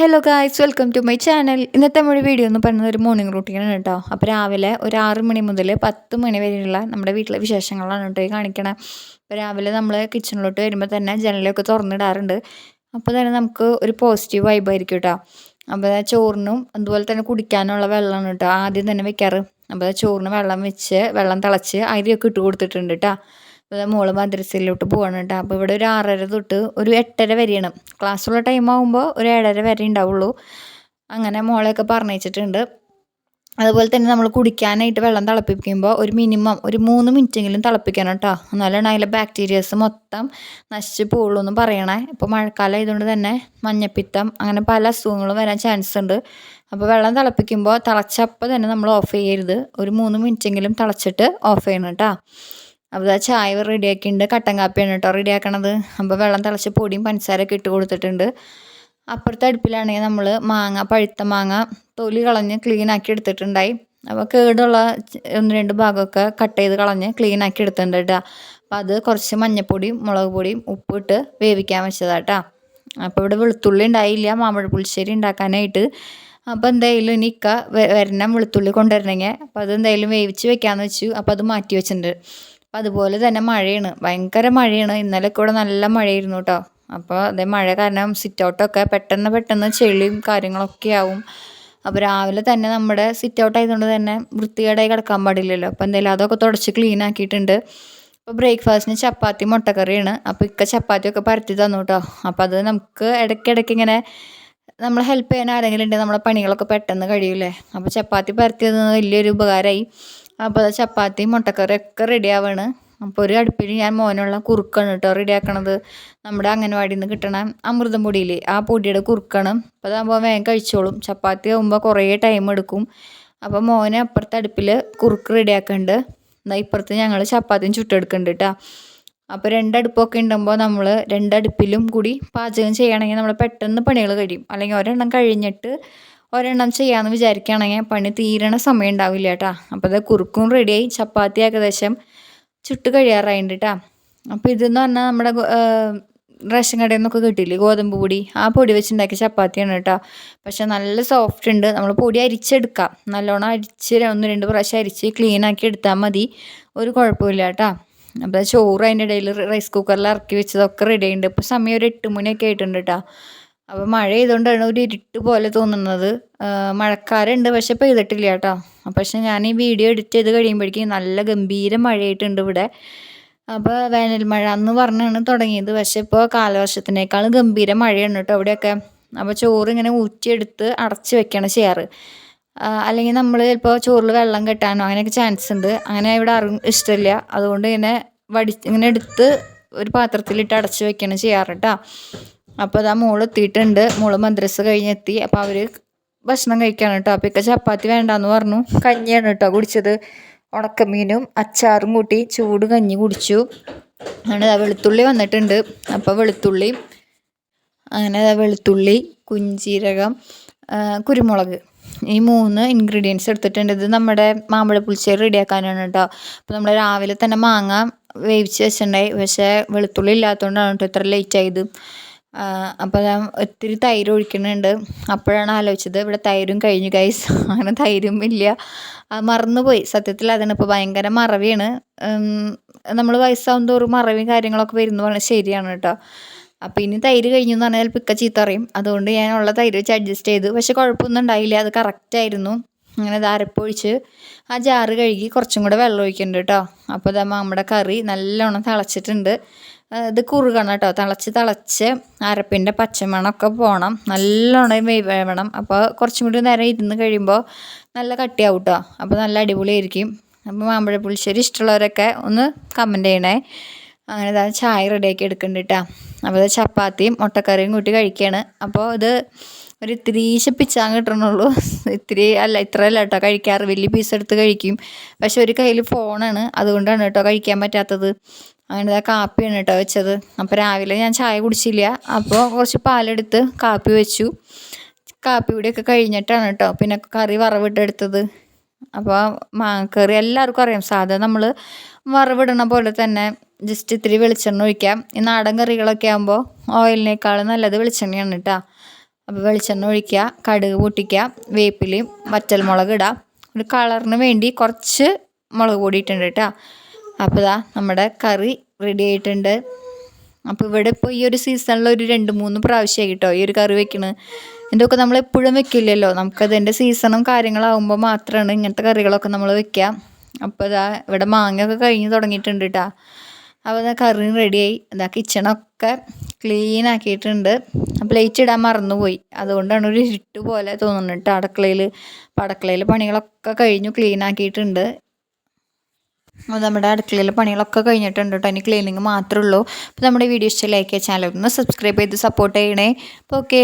Hello guys, welcome to my channel. ഇന്നത്തെ നമ്മുടെ video എന്ന് പറയുന്നത് ഒരു മോർണിംഗ് റൂട്ടീനാണ് കേട്ടോ. അപ്പോൾ രാവിലെ ഒരു 6 മണി മുതൽ 10 മണി വരെയുള്ള നമ്മുടെ വീട്ടിലെ വിശേഷങ്ങളാണ് കേട്ടോ ഈ കാണിക്കണേ. അപ്പോൾ രാവിലെ നമ്മൾ കിച്ചണിലോട്ട് വരുമ്പോൾ തന്നെ ജനലൊക്കെ തുറന്നിടാറുണ്ട്. അപ്പോൾ തന്നെ നമുക്ക് ഒരു പോസിറ്റീവ് വൈബായിരിക്കും കേട്ടോ. അപ്പോൾ ചോറിനും അതുപോലെ തന്നെ കുടിക്കാനുള്ള വെള്ളമാണ് കേട്ടോ ആദ്യം തന്നെ വെക്കാറ്. അപ്പോൾ ചോറിന് വെള്ളം തിളച്ച് അരിയൊക്കെ ഇട്ട് കൊടുത്തിട്ടുണ്ട് കേട്ടോ. മോള് മദ്രസയിലോട്ട് പോവാണ് കേട്ടോ. അപ്പോൾ ഇവിടെ ഒരു 6:30 തൊട്ട് ഒരു 8:30 വരെയാണ് ക്ലാസ്സുള്ള ടൈം ആകുമ്പോൾ ഒരു 7:30 വരെ ഉണ്ടാവുള്ളൂ. അങ്ങനെ മോളെയൊക്കെ പറഞ്ഞയച്ചിട്ടുണ്ട്. അതുപോലെ തന്നെ നമ്മൾ കുടിക്കാനായിട്ട് വെള്ളം തിളപ്പിക്കുമ്പോൾ ഒരു മിനിമം ഒരു 3 മിനിറ്റെങ്കിലും തിളപ്പിക്കണം കേട്ടോ. എന്നാലാണ് അതിലെ ബാക്ടീരിയസ് മൊത്തം നശിച്ച് പോകുള്ളൂ എന്ന് പറയണേ. ഇപ്പോൾ മഴക്കാലം ആയതുകൊണ്ട് തന്നെ മഞ്ഞപ്പിത്തം അങ്ങനെ പല അസുഖങ്ങളും വരാൻ ചാൻസ് ഉണ്ട്. അപ്പോൾ വെള്ളം തിളപ്പിക്കുമ്പോൾ തിളച്ചപ്പോൾ തന്നെ നമ്മൾ ഓഫ് ചെയ്യരുത്. ഒരു 3 മിനിറ്റെങ്കിലും തിളച്ചിട്ട് ഓഫ് ചെയ്യണം കേട്ടോ. അപ്പോൾ ചായ റെഡിയാക്കിയിട്ടുണ്ട്. കട്ടൻ കാപ്പിയാണ് കേട്ടോ റെഡിയാക്കണത്. അപ്പോൾ വെള്ളം തിളച്ച് പൊടിയും പഞ്ചസാരയൊക്കെ ഇട്ട് കൊടുത്തിട്ടുണ്ട്. അപ്പുറത്തെ അടുപ്പിലാണെങ്കിൽ നമ്മൾ പഴുത്ത മാങ്ങ തൊലി കളഞ്ഞ് ക്ലീനാക്കി എടുത്തിട്ടുണ്ടായി. അപ്പോൾ കേടുള്ള 1-2 ഭാഗമൊക്കെ കട്ട് ചെയ്ത് കളഞ്ഞ് ക്ലീനാക്കി എടുത്തിട്ടുണ്ട് കേട്ടോ. അപ്പോൾ അത് കുറച്ച് മഞ്ഞൾപ്പൊടിയും മുളക് പൊടിയും ഉപ്പിട്ട് വേവിക്കാൻ വെച്ചതാട്ടോ. അപ്പോൾ ഇവിടെ വെളുത്തുള്ളി ഉണ്ടായില്ല മാമ്പഴ പുളിശ്ശേരി ഉണ്ടാക്കാനായിട്ട്. അപ്പോൾ എന്തായാലും ഇനി വരണം വെളുത്തുള്ളി കൊണ്ടുവരണമെങ്കിൽ. അപ്പോൾ അത് എന്തായാലും വേവിച്ച് വെക്കാമെന്ന് വെച്ചു. അപ്പോൾ അത് മാറ്റി വെച്ചിട്ടുണ്ട്. അപ്പം അതുപോലെ തന്നെ മഴയാണ്, ഭയങ്കര മഴയാണ്. ഇന്നലെയൊക്കെ ഇവിടെ നല്ല മഴയായിരുന്നു കേട്ടോ. അപ്പോൾ അതേ മഴ കാരണം സിറ്റ് ഔട്ടൊക്കെ പെട്ടെന്ന് ചെളിയും കാര്യങ്ങളൊക്കെ ആവും. അപ്പോൾ രാവിലെ തന്നെ നമ്മുടെ സിറ്റ് ഔട്ട് ആയതുകൊണ്ട് തന്നെ വൃത്തികേടായി കിടക്കാൻ പാടില്ലല്ലോ. അപ്പോൾ എന്തായാലും അതൊക്കെ തുടച്ച് ക്ലീൻ ആക്കിയിട്ടുണ്ട്. അപ്പോൾ ബ്രേക്ക്ഫാസ്റ്റിന് ചപ്പാത്തി മുട്ടക്കറിയാണ്. അപ്പോൾ ചപ്പാത്തിയൊക്കെ പരത്തി തന്നു കേട്ടോ. അപ്പോൾ അത് നമുക്ക് ഇടയ്ക്കിടയ്ക്ക് ഇങ്ങനെ നമ്മൾ ഹെൽപ്പ് ചെയ്യാൻ ആരെങ്കിലും ഉണ്ടെങ്കിൽ നമ്മുടെ പണികളൊക്കെ പെട്ടെന്ന് കഴിയൂലേ. അപ്പോൾ ചപ്പാത്തി പരത്തിയത് വലിയൊരു ഉപകാരമായി. അപ്പോൾ ചപ്പാത്തി മുട്ടക്കറിയൊക്കെ റെഡി ആവാണ്. അപ്പോൾ ഒരു അടുപ്പിൽ ഞാൻ മോനുള്ള കുറുക്കാണ് കേട്ടോ റെഡിയാക്കണത്. നമ്മുടെ അംഗനവാടിയിൽ നിന്ന് കിട്ടണ അമൃതം പൊടിയില്ലേ ആ പൊടിയുടെ കുറുക്കാണ്. അപ്പോൾ അതാകുമ്പോൾ വേഗം കഴിച്ചോളും. ചപ്പാത്തി ആകുമ്പോൾ കുറേ ടൈം എടുക്കും. അപ്പോൾ മോനെ അപ്പുറത്തെ അടുപ്പിൽ കുറുക്ക് റെഡിയാക്കുന്നുണ്ട്. എന്നാൽ ഇപ്പുറത്ത് ഞങ്ങൾ ചപ്പാത്തിയും ചുട്ടെടുക്കുന്നുണ്ട് കേട്ടോ. അപ്പോൾ 2 അടുപ്പൊക്കെ ഉണ്ടാകുമ്പോൾ നമ്മൾ 2 അടുപ്പിലും കൂടി പാചകം ചെയ്യുകയാണെങ്കിൽ നമ്മൾ പെട്ടെന്ന് പണികൾ കഴിയും. അല്ലെങ്കിൽ ഒരെണ്ണം കഴിഞ്ഞിട്ട് ഒരെണ്ണം ചെയ്യാമെന്ന് വിചാരിക്കുകയാണെങ്കിൽ പണി തീരണ സമയം ഉണ്ടാവില്ല കേട്ടോ. അപ്പോൾ അത് കുറുക്കും റെഡിയായി, ചപ്പാത്തി ഏകദേശം ചുട്ട് കഴിയാറായിട്ടുണ്ട് കേട്ടോ. അപ്പോൾ ഇതെന്ന് പറഞ്ഞാൽ നമ്മുടെ റേഷൻ കടയിൽ നിന്നൊക്കെ കിട്ടില്ലേ ഗോതമ്പ് പൊടി, ആ പൊടി വെച്ചുണ്ടാക്കിയ ചപ്പാത്തിയാണ് കേട്ടോ. പക്ഷെ നല്ല സോഫ്റ്റ് ഉണ്ട്. നമ്മൾ പൊടി അരിച്ചെടുക്കാം, നല്ലോണം അരിച്ച് 1-2 പ്രാവശ്യം അരിച്ച് ക്ലീനാക്കി എടുത്താൽ മതി, ഒരു കുഴപ്പമില്ല കേട്ടോ. അപ്പോൾ ചോറ് അതിൻ്റെ ഇടയിൽ റൈസ് കുക്കറിൽ ഇറക്കി വെച്ചതൊക്കെ റെഡി ആയിട്ടുണ്ട്. ഇപ്പോൾ സമയം ഒരു 8 മണിയൊക്കെ ആയിട്ടുണ്ട് കേട്ടോ. അപ്പോൾ മഴ ചെയ്തുകൊണ്ടാണ് ഒരു ഇരുട്ട് പോലെ തോന്നുന്നത്. മഴക്കാറുണ്ട് പക്ഷെ പെയ്തിട്ടില്ല കേട്ടോ. പക്ഷെ ഞാൻ ഈ വീഡിയോ എഡിറ്റ് ചെയ്ത് കഴിയുമ്പോഴേക്കും നല്ല ഗംഭീര മഴയായിട്ടുണ്ട് ഇവിടെ. അപ്പോൾ വേനൽ മഴ എന്ന് പറഞ്ഞാണ് തുടങ്ങിയത്. പക്ഷെ ഇപ്പോൾ കാലവർഷത്തിനേക്കാളും ഗംഭീര മഴയാണ് കേട്ടോ ഇവിടെയൊക്കെ. അപ്പോൾ ചോറ് ഇങ്ങനെ ഊറ്റിയെടുത്ത് അടച്ച് വെക്കുകയാണ് ചെയ്യാറ്. അല്ലെങ്കിൽ നമ്മൾ ചിലപ്പോൾ ചോറിൽ വെള്ളം കെട്ടാനോ അങ്ങനെയൊക്കെ ചാൻസ് ഉണ്ട്. അങ്ങനെ ഇവിടെ ആരും ഇഷ്ടമില്ല. അതുകൊണ്ട് ഇങ്ങനെ എടുത്ത് ഒരു പാത്രത്തിലിട്ട് അടച്ച് വെക്കുകയാണ് ചെയ്യാറ് കേട്ടോ. അപ്പോൾ അതാ മോള് എത്തിയിട്ടുണ്ട്. മോള് മദ്രസ കഴിഞ്ഞെത്തി. അപ്പോൾ അവർ ഭക്ഷണം കഴിക്കുകയാണ് കേട്ടോ. അപ്പോൾ ചപ്പാത്തി വേണ്ടാന്ന് പറഞ്ഞു. കഞ്ഞിയാണ് കേട്ടോ കുടിച്ചത്. ഉണക്കമീനും അച്ചാറും കൂട്ടി ചൂട് കഞ്ഞി കുടിച്ചു. അങ്ങനെ വെളുത്തുള്ളി വന്നിട്ടുണ്ട്. അപ്പോൾ വെളുത്തുള്ളി കുഞ്ചീരകം കുരുമുളക് ഈ 3 ഇൻഗ്രീഡിയൻസ് എടുത്തിട്ടുണ്ട്. ഇത് നമ്മുടെ മാമ്പഴ പുളിശ്ശേരി റെഡിയാക്കാനാണ് കേട്ടോ. അപ്പോൾ നമ്മൾ രാവിലെ തന്നെ മാങ്ങ വേവിച്ച് വെച്ചിട്ടുണ്ടായി. പക്ഷേ വെളുത്തുള്ളി ഇല്ലാത്തതുകൊണ്ടാണ് കേട്ടോ ഇത്ര ലേറ്റ് ആയത്. അപ്പോൾ ഞാൻ ഒത്തിരി തൈര് ഒഴിക്കുന്നുണ്ട്. അപ്പോഴാണ് ആലോചിച്ചത് ഇവിടെ തൈരും കഴിഞ്ഞു ഗൈസ്. അങ്ങനെ തൈരും ഇല്ല, മറന്നുപോയി. സത്യത്തിൽ അതാണ് ഇപ്പോൾ ഭയങ്കര മറവിയാണ്. നമ്മൾ വയസ്സാവും തോറും മറവിയും കാര്യങ്ങളൊക്കെ വരുന്നു പറഞ്ഞാൽ ശരിയാണ് കേട്ടോ. അപ്പോൾ ഇനി തൈര് കഴിഞ്ഞു എന്ന് പറഞ്ഞാൽ പിക്ക ചീത്ത പറയും. അതുകൊണ്ട് ഞാൻ ഉള്ള തൈര് വെച്ച് അഡ്ജസ്റ്റ് ചെയ്തു. പക്ഷെ കുഴപ്പമൊന്നും ഉണ്ടായില്ല, അത് കറക്റ്റായിരുന്നു. അങ്ങനെ അത് അരപ്പൊഴിച്ച് ആ ജാറ് കഴുകി കുറച്ചും കൂടെ വെള്ളം ഒഴിക്കുന്നുണ്ട് കേട്ടോ. അപ്പോൾ നമ്മുടെ കറി നല്ലോണം തിളച്ചിട്ടുണ്ട്. ഇത് കുറുകണം കേട്ടോ. തിളച്ച് അരപ്പിൻ്റെ പച്ചമണമൊക്കെ പോകണം, നല്ലോണം വേവണം. അപ്പോൾ കുറച്ചും കൂടി നേരം ഇരുന്ന് കഴിയുമ്പോൾ നല്ല കട്ടിയാവും കേട്ടോ. അപ്പോൾ നല്ല അടിപൊളിയായിരിക്കും. അപ്പോൾ മാമ്പഴ പുളിശ്ശേരി ഇഷ്ടമുള്ളവരൊക്കെ ഒന്ന് കമൻറ്റ് ചെയ്യണേ. അങ്ങനെ ചായ റെഡിയാക്കി എടുക്കുന്നുണ്ട് കേട്ടോ. അപ്പോൾ ചപ്പാത്തിയും മുട്ടക്കറിയും കൂട്ടി കഴിക്കുകയാണ്. അപ്പോൾ ഇത് ഒരു ഇത്തിരീശ പിച്ചാൻ കിട്ടണുള്ളൂ. ഇത്രയല്ല കേട്ടോ കഴിക്കാറ്. വലിയ പീസ് എടുത്ത് കഴിക്കും. പക്ഷെ ഒരു കയ്യിൽ ഫോണാണ്, അതുകൊണ്ടാണ് കേട്ടോ കഴിക്കാൻ പറ്റാത്തത്. അങ്ങനെ കാപ്പിയാണ് കേട്ടോ വെച്ചത്. അപ്പോൾ രാവിലെ ഞാൻ ചായ കുടിച്ചില്ല. അപ്പോൾ കുറച്ച് പാലെടുത്ത് കാപ്പി വെച്ചു. കാപ്പി കൂടിയൊക്കെ കഴിഞ്ഞിട്ടാണ് കേട്ടോ പിന്നെ കറി വറവിട്ടെടുത്തത്. അപ്പോൾ മാങ്ങക്കറി എല്ലാവർക്കും അറിയാം. സാധാ നമ്മൾ വറവിടണ പോലെ തന്നെ ജസ്റ്റ് ഇത്തിരി വെളിച്ചെണ്ണ ഒഴിക്കാം. ഈ നാടൻ കറികളൊക്കെ ആകുമ്പോൾ ഓയിലിനേക്കാളും നല്ലത് വെളിച്ചെണ്ണയാണ് കേട്ടോ. അപ്പോൾ വെളിച്ചെണ്ണ ഒഴിക്കുക, കടുക് പൊട്ടിക്കുക, വേപ്പിലയും വറ്റൽമുളക് ഇടുക. ഒരു കളറിന് വേണ്ടി കുറച്ച് മുളക് പൊടി ഇട്ടുണ്ട് കേട്ടോ. അപ്പോൾ ഇതാ നമ്മുടെ കറി റെഡി ആയിട്ടുണ്ട്. അപ്പോൾ ഇവിടെ ഇപ്പോൾ ഈ ഒരു സീസണിൽ ഒരു 2-3 പ്രാവശ്യമായി കേട്ടോ ഈ ഒരു കറി വെക്കുന്നത്. ഇതൊക്കെ നമ്മൾ എപ്പോഴും വെക്കില്ലല്ലോ, നമുക്കതിൻ്റെ സീസണും കാര്യങ്ങളാകുമ്പോൾ മാത്രമാണ് ഇങ്ങനത്തെ കറികളൊക്കെ നമ്മൾ വെക്കുക. അപ്പോൾ ഇതാ ഇവിടെ മാങ്ങയൊക്കെ കഴിഞ്ഞ് തുടങ്ങിയിട്ടുണ്ട് കേട്ടോ. അപ്പോൾ ഇതാ കറി റെഡിയായി. ഇതാ കിച്ചണൊക്കെ ക്ലീൻ ആക്കിയിട്ടുണ്ട്. അപ്പോൾ ലൈറ്റ് ഇടാൻ മറന്നുപോയി, അതുകൊണ്ടാണ് ഒരു ഇരുട്ട് പോലെ തോന്നുന്നത് കേട്ടോ അടുക്കളയിൽ. അപ്പോൾ അടുക്കളയിൽ പണികളൊക്കെ കഴിഞ്ഞു, ക്ലീൻ ആക്കിയിട്ടുണ്ട്. നമ്മുടെ അടുക്കളയിലെ പണികളൊക്കെ കഴിഞ്ഞിട്ടുണ്ട് കേട്ടോ. ഇനി ക്ലീനിങ് മാത്രമേ ഉള്ളൂ. അപ്പോൾ നമ്മുടെ വീഡിയോ ഇഷ്ടം ലൈക്ക് ചെയ്യുക, ചാനൽ ഒന്ന് സബ്സ്ക്രൈബ് ചെയ്ത് സപ്പോർട്ട് ചെയ്യണേ. അപ്പോൾ ഓക്കേ.